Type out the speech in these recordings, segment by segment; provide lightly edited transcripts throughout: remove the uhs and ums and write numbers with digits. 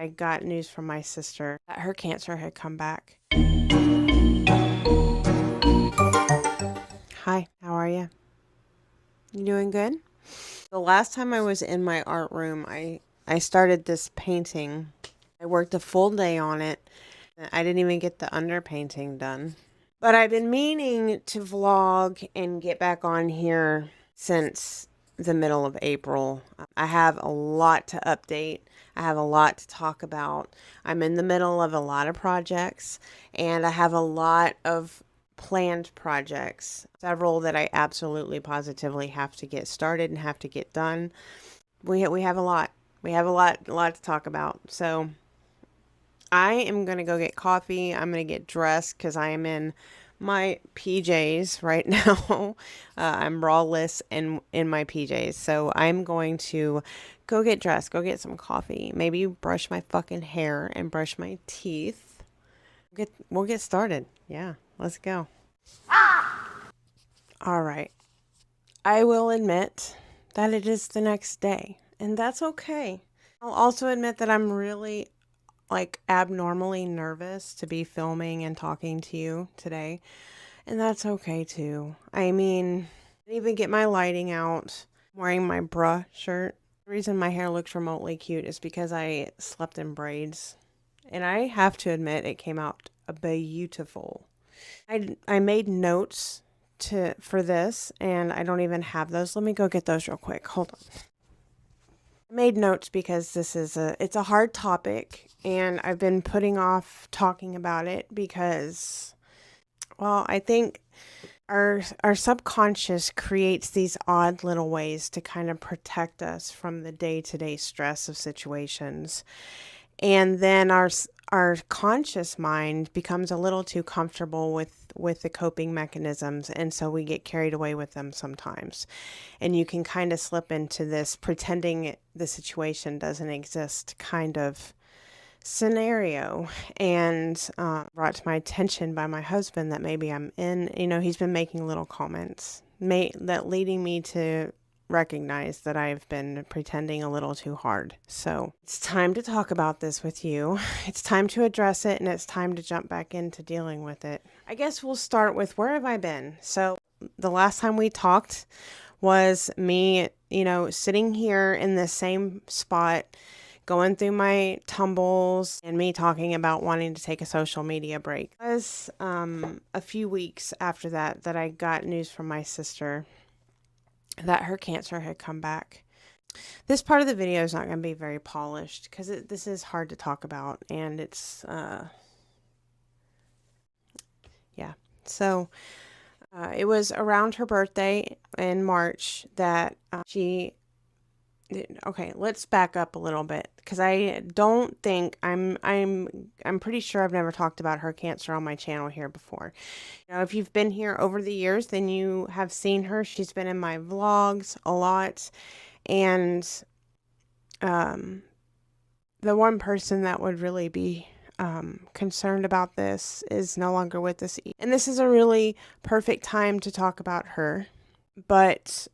I got news from my sister that her cancer had come back. Hi, how are you? You doing good? The last time I was in my art room, I started this painting. I worked a full day on it. I didn't even get the underpainting done. But I've been meaning to vlog and get back on here since the middle of April. I have a lot to update. I have a lot to talk about. I'm in the middle of a lot of projects, and I have a lot of planned projects, several that I absolutely positively have to get started and have to get done. We have a lot. We have a lot to talk about. So I am going to go get coffee. I'm going to get dressed because I am in my PJs right now. I'm braless and in my PJs. So I'm going to go get dressed, go get some coffee, maybe brush my fucking hair and brush my teeth. We'll get started. Yeah, let's go. All right. I will admit that it is the next day, and that's okay. I'll also admit that I'm really abnormally nervous to be filming and talking to you today. And that's okay too. I mean, I didn't even get my lighting out. I'm wearing my bra shirt. The reason my hair looks remotely cute is because I slept in braids. And I have to admit it came out beautiful. I made notes for this, and I don't even have those. Let me go get those real quick. Hold on. I made notes because it's a hard topic, and I've been putting off talking about it because, well, I think our subconscious creates these odd little ways to kind of protect us from the day-to-day stress of situations. And then our conscious mind becomes a little too comfortable with the coping mechanisms, and so we get carried away with them sometimes. And you can kind of slip into this pretending the situation doesn't exist kind of scenario. And brought to my attention by my husband that maybe I'm he's been making little comments that leading me to recognize that I've been pretending a little too hard. So it's time to talk about this with you. It's time to address it, and it's time to jump back into dealing with it. I guess we'll start with, where have I been? So the last time we talked was me, sitting here in the same spot, going through my tumbles, and me talking about wanting to take a social media break. It was a few weeks after that I got news from my sister that her cancer had come back. This part of the video is not going to be very polished because this is hard to talk about, and it's yeah. So it was around her birthday in March that she. Okay, let's back up a little bit because I don't think I'm pretty sure I've never talked about her cancer on my channel here before. If you've been here over the years, then you have seen her. She's been in my vlogs a lot, and the one person that would really be concerned about this is no longer with us. And this is a really perfect time to talk about her. But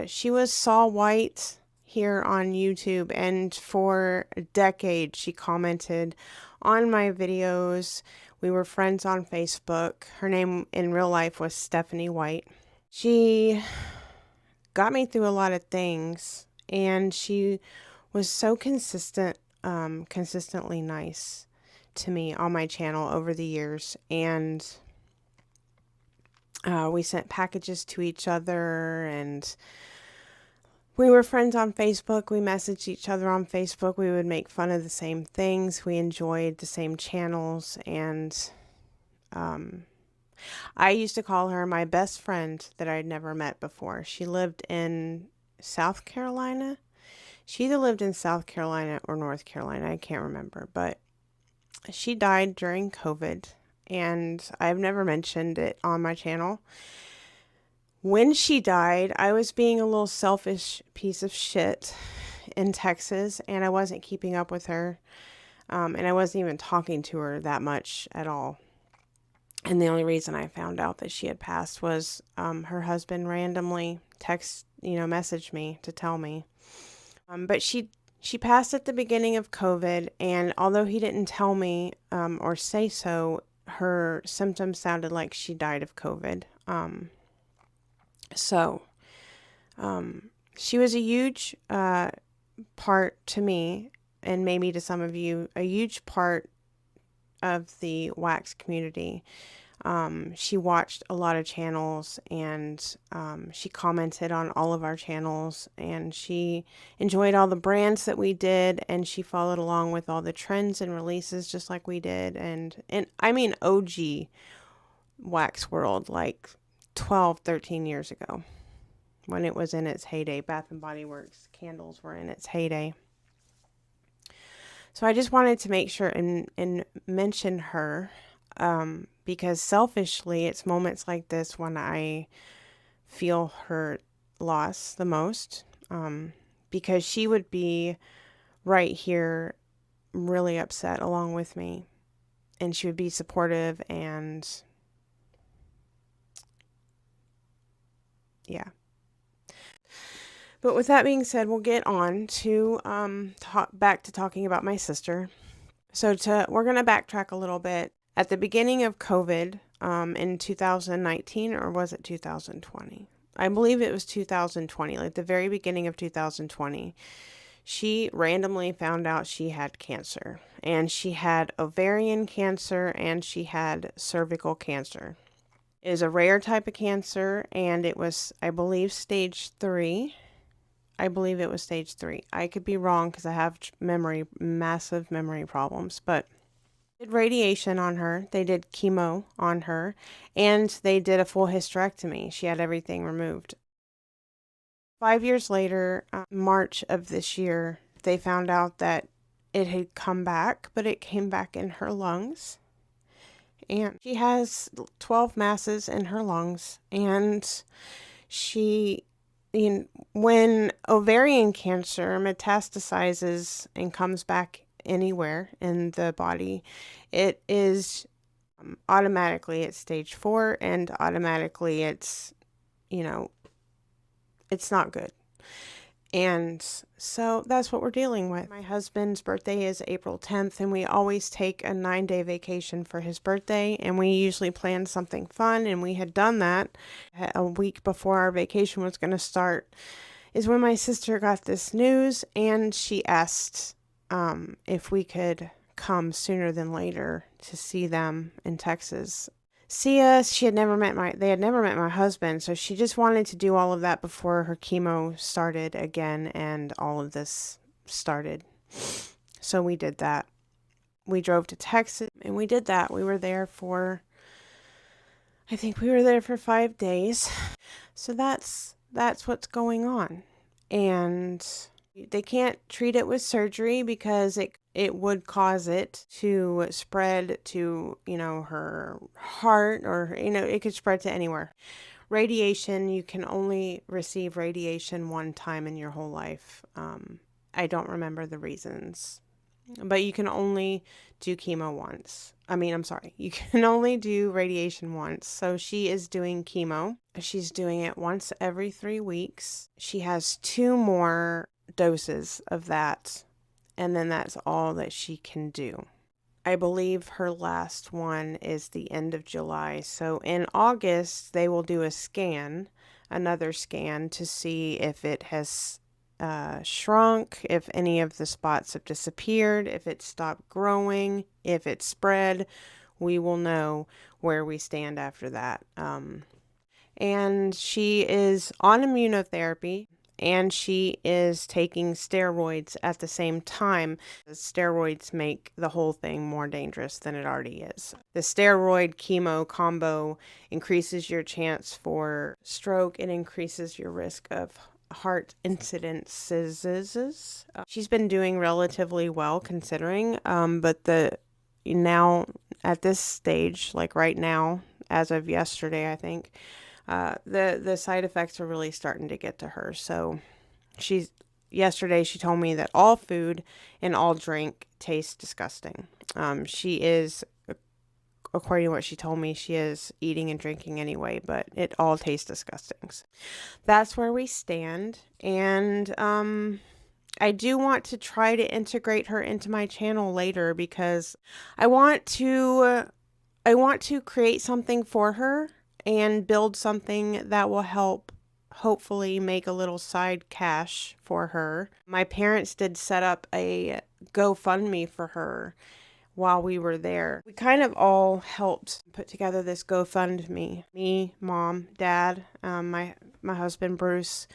she was Saw White here on YouTube, and for a decade she commented on my videos. We were friends on Facebook. Her name in real life was Stephanie White. She got me through a lot of things, and she was so consistently nice to me on my channel over the years. And we sent packages to each other, and we were friends on Facebook. We messaged each other on Facebook. We would make fun of the same things. We enjoyed the same channels. And I used to call her my best friend that I'd never met before. She lived in South Carolina. She either lived in South Carolina or North Carolina. I can't remember. But she died during COVID, and I've never mentioned it on my channel. When she died, I was being a little selfish piece of shit in Texas, and I wasn't keeping up with her, and I wasn't even talking to her that much at all. And the only reason I found out that she had passed was her husband randomly messaged me to tell me. But she She passed at the beginning of COVID, and although he didn't tell me or say so, her symptoms sounded like she died of COVID. So she was a huge part to me, and maybe to some of you, a huge part of the wax community. She watched a lot of channels, and she commented on all of our channels, and she enjoyed all the brands that we did, and she followed along with all the trends and releases just like we did. And I mean OG wax world, like 12, 13 years ago, when it was in its heyday. Bath and Body Works candles were in its heyday. So I just wanted to make sure and mention her, because selfishly, it's moments like this when I feel her loss the most, because she would be right here really upset along with me, and she would be supportive, and yeah. But with that being said, we'll get on to back to talking about my sister. So we're going to backtrack a little bit. At the beginning of COVID, in 2019, or was it 2020? I believe it was 2020, like the very beginning of 2020. She randomly found out she had cancer, and she had ovarian cancer, and she had cervical cancer. It is a rare type of cancer, and it was, I believe, stage 3. I believe it was stage 3. I could be wrong because I have massive memory problems, but they did radiation on her. They did chemo on her, and they did a full hysterectomy. She had everything removed. 5 years later, March of this year, they found out that it had come back, but it came back in her lungs. And she has 12 masses in her lungs, and when ovarian cancer metastasizes and comes back anywhere in the body, it is automatically at stage 4, and automatically it's not good. And so that's what we're dealing with. My husband's birthday is April 10th, and we always take a 9-day vacation for his birthday, and we usually plan something fun, and we had done that a week before our vacation was going to start, is when my sister got this news, and she asked if we could come sooner than later to see them in Texas. See us. They had never met my husband, so she just wanted to do all of that before her chemo started again, and all of this started. So we did that. We drove to Texas, and we did that. We were there for, I think we were there for 5 days. So that's what's going on. And they can't treat it with surgery because it would cause it to spread to, her heart, or, it could spread to anywhere. Radiation, you can only receive radiation one time in your whole life. I don't remember the reasons, but you can only do chemo once. You can only do radiation once. So she is doing chemo. She's doing it once every 3 weeks. She has 2 more doses of that, and then that's all that she can do. I believe her last one is the end of July. So in August, they will do another scan to see if it has shrunk, if any of the spots have disappeared, if it stopped growing, if it spread. We will know where we stand after that. And she is on immunotherapy, and she is taking steroids at the same time. The steroids make the whole thing more dangerous than it already is. The steroid chemo combo increases your chance for stroke. It increases your risk of heart incidences. She's been doing relatively well considering, but now at this stage, like right now, as of yesterday, I think, the side effects are really starting to get to her. So yesterday she told me that all food and all drink tastes disgusting. She is, according to what she told me, she is eating and drinking anyway, but it all tastes disgusting. So that's where we stand. And I do want to try to integrate her into my channel later because I want to create something for her and build something that will help hopefully make a little side cash for her. My parents did set up a GoFundMe for her while we were there. We kind of all helped put together this GoFundMe. Me, Mom, Dad, my husband Bruce.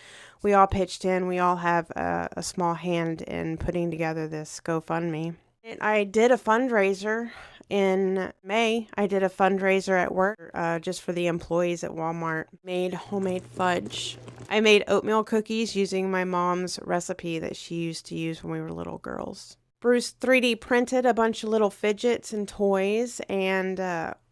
We all pitched in. We all have a small hand in putting together this GoFundMe. And I did a fundraiser in May. I did a fundraiser at work just for the employees at Walmart. Made homemade fudge. I made oatmeal cookies using my mom's recipe that she used to use when we were little girls. Bruce 3D printed a bunch of little fidgets and toys, and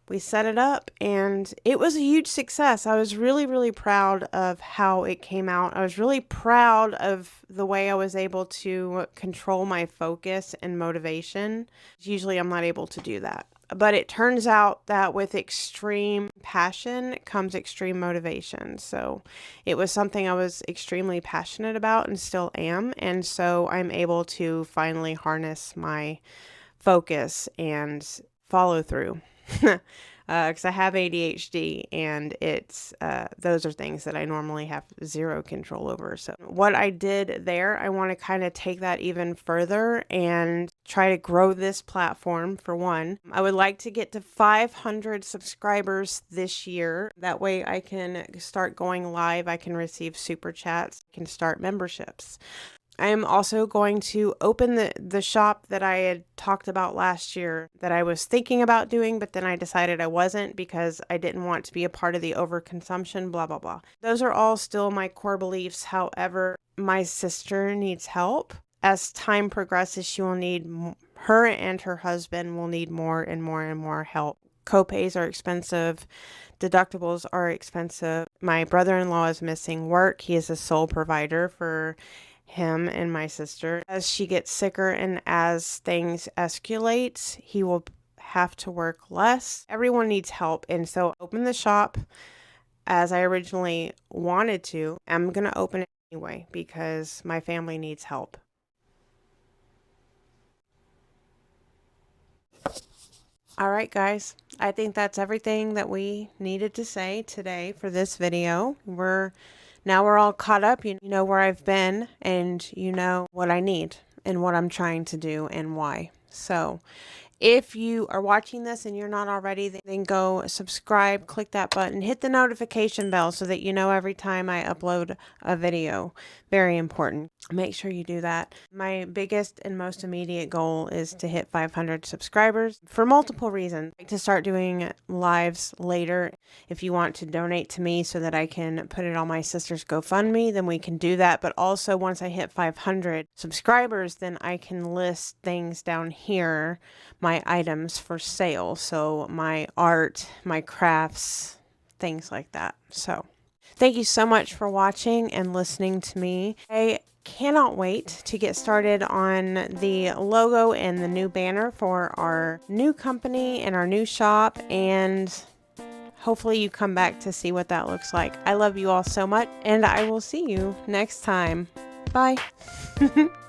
we set it up, and it was a huge success. I was really, really proud of how it came out. I was really proud of the way I was able to control my focus and motivation. Usually I'm not able to do that. But it turns out that with extreme passion comes extreme motivation. So it was something I was extremely passionate about and still am. And so I'm able to finally harness my focus and follow through. Because I have ADHD, and it's those are things that I normally have zero control over. So what I did there, I want to kind of take that even further and try to grow this platform. For one, I would like to get to 500 subscribers this year. That way I can start going live. I can receive super chats. I can start memberships. I am also going to open the shop that I had talked about last year that I was thinking about doing, but then I decided I wasn't because I didn't want to be a part of the overconsumption, blah, blah, blah. Those are all still my core beliefs. However, my sister needs help. As time progresses, she will need, her and her husband will need more and more and more help. Copays are expensive. Deductibles are expensive. My brother-in-law is missing work. He is a sole provider for him and my sister. As she gets sicker and as things escalate, he will have to work less. Everyone needs help, and so open the shop as I originally wanted to. I'm gonna open it anyway because my family needs help. All right, guys, I think that's everything that we needed to say today for this video. Now we're all caught up. You know where I've been, and you know what I need and what I'm trying to do and why. So if you are watching this and you're not already, then go subscribe, click that button, hit the notification bell so that you know every time I upload a video. Very important. Make sure you do that. My biggest and most immediate goal is to hit 500 subscribers for multiple reasons. I like to start doing lives later. If you want to donate to me so that I can put it on my sister's GoFundMe, then we can do that. But also once I hit 500 subscribers, then I can list things down here, my items for sale. So my art, my crafts, things like that. So thank you so much for watching and listening to me. I cannot wait to get started on the logo and the new banner for our new company and our new shop, and hopefully you come back to see what that looks like. I love you all so much, and I will see you next time. Bye.